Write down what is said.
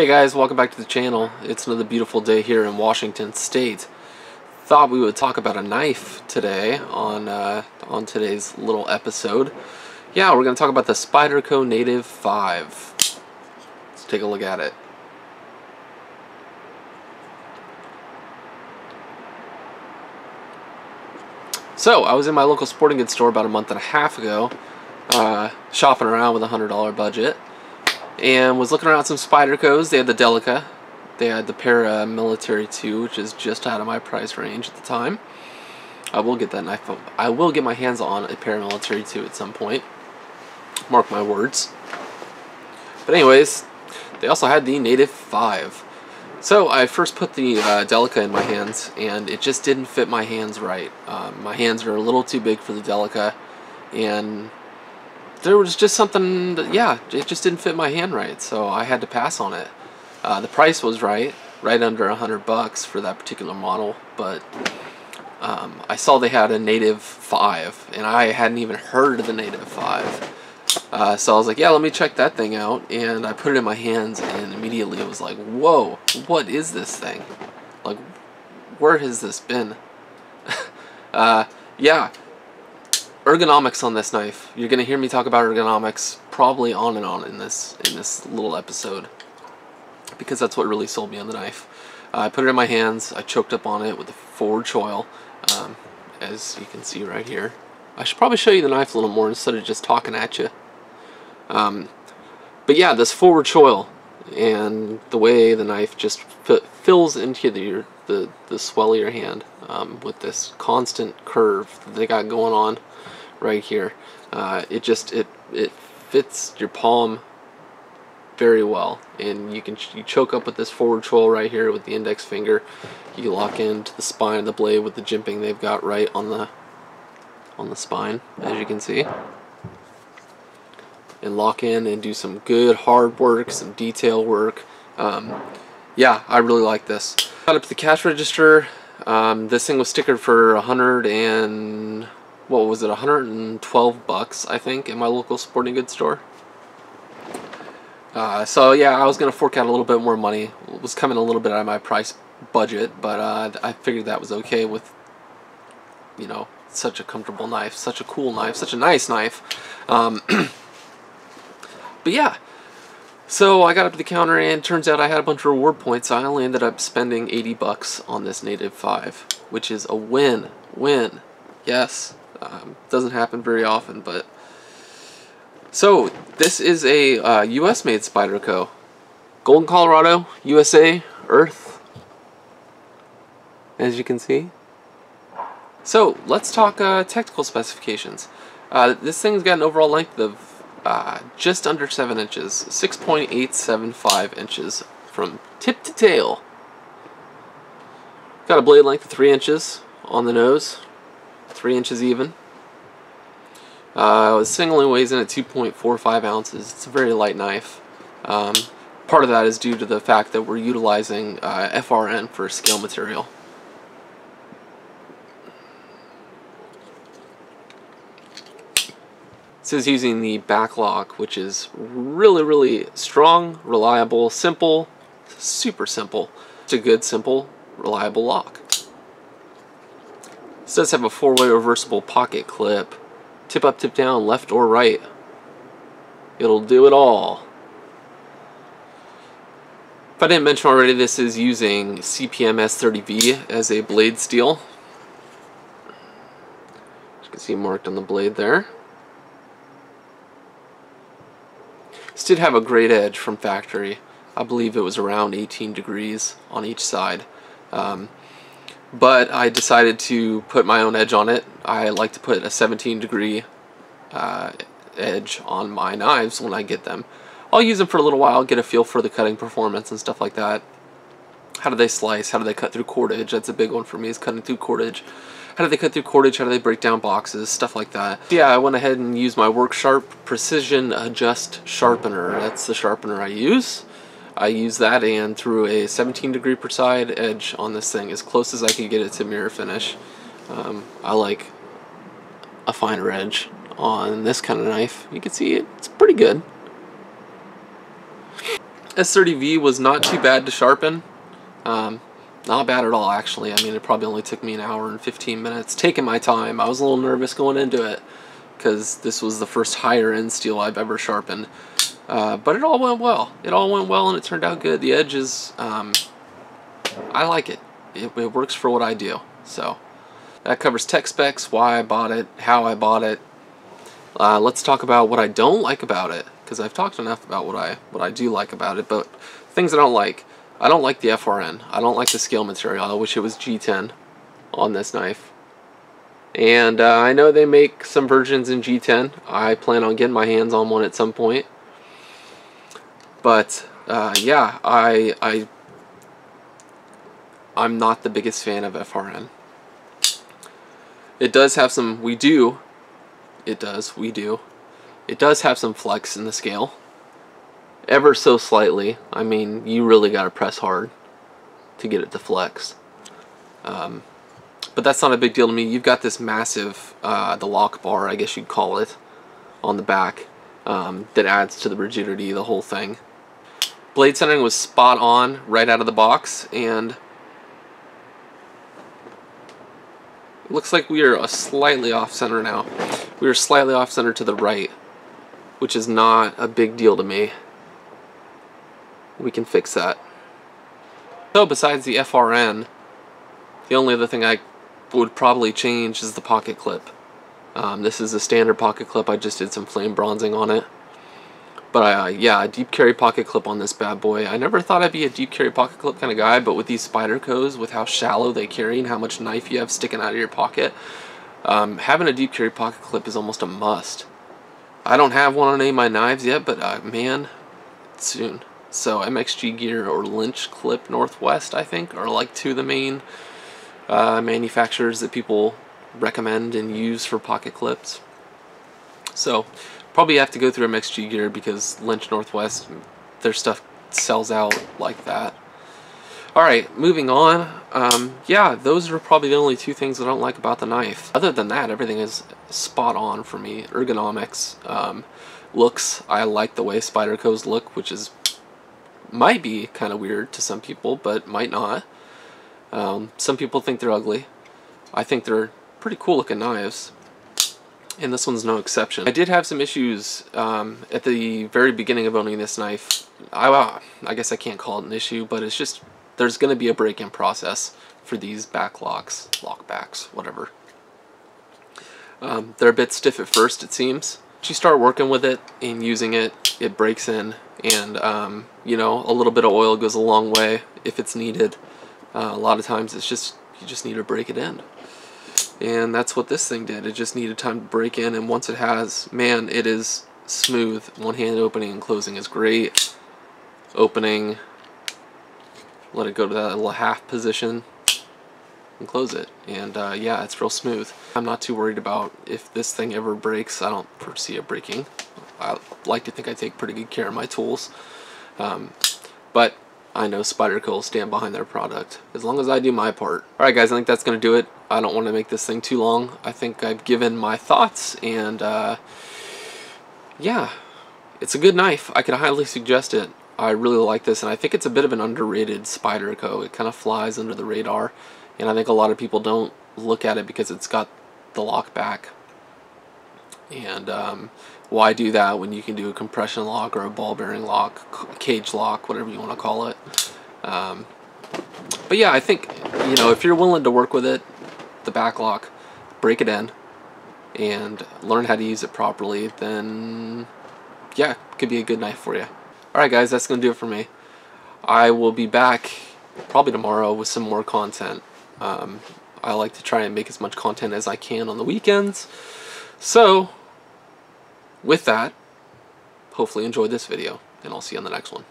Hey guys, welcome back to the channel. It's another beautiful day here in Washington State. Thought we would talk about a knife today on today's little episode. Yeah, we're going to talk about the Spyderco Native 5. Let's take a look at it. So, I was in my local sporting goods store about a month and a half ago, shopping around with a $100 budget, and was looking around some Spydercos. They had the Delica, they had the Paramilitary 2, which is just out of my price range at the time. I will get that knife. I will get my hands on a Paramilitary 2 at some point. Mark my words. But anyways, they also had the Native 5. So I first put the Delica in my hands, and it just didn't fit my hands right. My hands are a little too big for the Delica, and there was just something that, yeah, it just didn't fit my hand right, so I had to pass on it. The price was right under $100 for that particular model, but I saw they had a Native 5, and I hadn't even heard of the Native 5. So I was like, yeah, let me check that thing out, and I put it in my hands, and immediately it was like, whoa, what is this thing? Like, where has this been? Yeah, ergonomics on this knife. You're gonna hear me talk about ergonomics probably on and on in this little episode, because that's what really sold me on the knife. I put it in my hands, I choked up on it with a forward choil, as you can see right here. I should probably show you the knife a little more instead of just talking at you. But yeah, this forward choil and the way the knife just fills into the swell of your hand with this constant curve that they got going on right here. It fits your palm very well, and you choke up with this forward choil right here with the index finger. You lock into the spine of the blade with the jimping they've got right on the spine, as you can see, and lock in and do some good hard work, some detail work. Yeah, I really like this. Got up to the cash register. This thing was stickered for $112, I think, in my local sporting goods store. So yeah, I was gonna fork out a little bit more money. It was coming a little bit out of my price budget, but I figured that was okay with, you know, such a comfortable knife, such a cool knife, such a nice knife. But yeah, so I got up to the counter, and it turns out I had a bunch of reward points. So I only ended up spending $80 on this Native 5, which is a win. Yes, doesn't happen very often, but so this is a U.S. made Spyderco, Golden, Colorado, USA, Earth, as you can see. So let's talk technical specifications. This thing's got an overall length of just under 7 inches, 6.875 inches from tip to tail. Got a blade length of 3 inches on the nose, 3 inches even. This thing only weighs in at 2.45 ounces. It's a very light knife. Part of that is due to the fact that we're utilizing FRN for scale material. This is using the back lock, which is really strong, reliable, simple, super simple. It's a good, simple, reliable lock. This does have a 4-way reversible pocket clip. Tip up, tip down, left or right. It'll do it all. If I didn't mention already, this is using CPM S30V as a blade steel. As you can see marked on the blade there. This did have a great edge from factory. I believe it was around 18 degrees on each side. But I decided to put my own edge on it. I like to put a 17-degree edge on my knives when I get them. I'll use them for a little while, get a feel for the cutting performance and stuff like that. How do they slice? How do they cut through cordage? That's a big one for me, is cutting through cordage. How do they cut through cordage? How do they break down boxes? Stuff like that. Yeah, I went ahead and used my Work Sharp Precision Adjust Sharpener. That's the sharpener I use. I use that and threw a 17-degree per side edge on this thing, as close as I could get it to mirror finish. I like a finer edge on this kind of knife. You can see it's pretty good. S30V was not too bad to sharpen. Not bad at all, actually. I mean, it probably only took me an hour and 15 minutes, taking my time. I was a little nervous going into it, because this was the first higher end steel I've ever sharpened. But it all went well. It all went well, and it turned out good. The edge is, I like it. It works for what I do. So that covers tech specs, why I bought it, how I bought it. Let's talk about what I don't like about it, because I've talked enough about what I do like about it. But things I don't like. I don't like the FRN. I don't like the scale material. I wish it was G10 on this knife. And I know they make some versions in G10. I plan on getting my hands on one at some point. But yeah, I'm not the biggest fan of FRN. It does have some, we do It does have some flex in the scale. Ever so slightly. I mean, you really got to press hard to get it to flex. But that's not a big deal to me. You've got this massive, the Lockbar, I guess you'd call it, on the back, that adds to the rigidity, the whole thing. Blade centering was spot on right out of the box, and it looks like we are slightly off center now. We are slightly off center to the right, which is not a big deal to me. We can fix that. So besides the FRN, the only other thing I would probably change is the pocket clip. This is a standard pocket clip. I just did some flame bronzing on it. But yeah, a deep carry pocket clip on this bad boy. I never thought I'd be a deep carry pocket clip kind of guy, but with these Spydercos, with how shallow they carry and how much knife you have sticking out of your pocket, having a deep carry pocket clip is almost a must. I don't have one on any of my knives yet, but man, soon. So MXG Gear or Lynch Clip Northwest, I think, are like two of the main manufacturers that people recommend and use for pocket clips. So probably have to go through MXG Gear because Lynch Northwest, their stuff sells out like that. Alright, moving on. Yeah, those are probably the only two things I don't like about the knife. Other than that, everything is spot on for me. Ergonomics, looks, I like the way Spydercos look, which is might be kind of weird to some people, but might not. Some people think they're ugly. I think they're pretty cool looking knives, and this one's no exception. I did have some issues at the very beginning of owning this knife. I guess I can't call it an issue, but it's just there's going to be a break-in process for these back locks, lockbacks, whatever. They're a bit stiff at first, it seems. Once you start working with it and using it, it breaks in, and you know, a little bit of oil goes a long way if it's needed. A lot of times it's just, you just need to break it in. And that's what this thing did. It just needed time to break in, and once it has, man, it is smooth. One-hand opening and closing is great. Opening, let it go to that little half position, and close it. And yeah, it's real smooth. I'm not too worried about if this thing ever breaks. I don't foresee it breaking. I like to think I take pretty good care of my tools. But I know Spyderco will stand behind their product as long as I do my part. Alright guys, I think that's going to do it. I don't want to make this thing too long. I think I've given my thoughts, and yeah, it's a good knife. I could highly suggest it. I really like this, and I think it's a bit of an underrated Spyderco. It kind of flies under the radar, and I think a lot of people don't look at it because it's got the lock back. And why do that when you can do a compression lock or a ball bearing lock, cage lock, whatever you want to call it. But yeah, I think, you know, if you're willing to work with it, the back lock, break it in, and learn how to use it properly, then yeah, it could be a good knife for you. Alright guys, that's going to do it for me. I will be back probably tomorrow with some more content. I like to try and make as much content as I can on the weekends. So with that, hopefully you enjoyed this video, and I'll see you on the next one.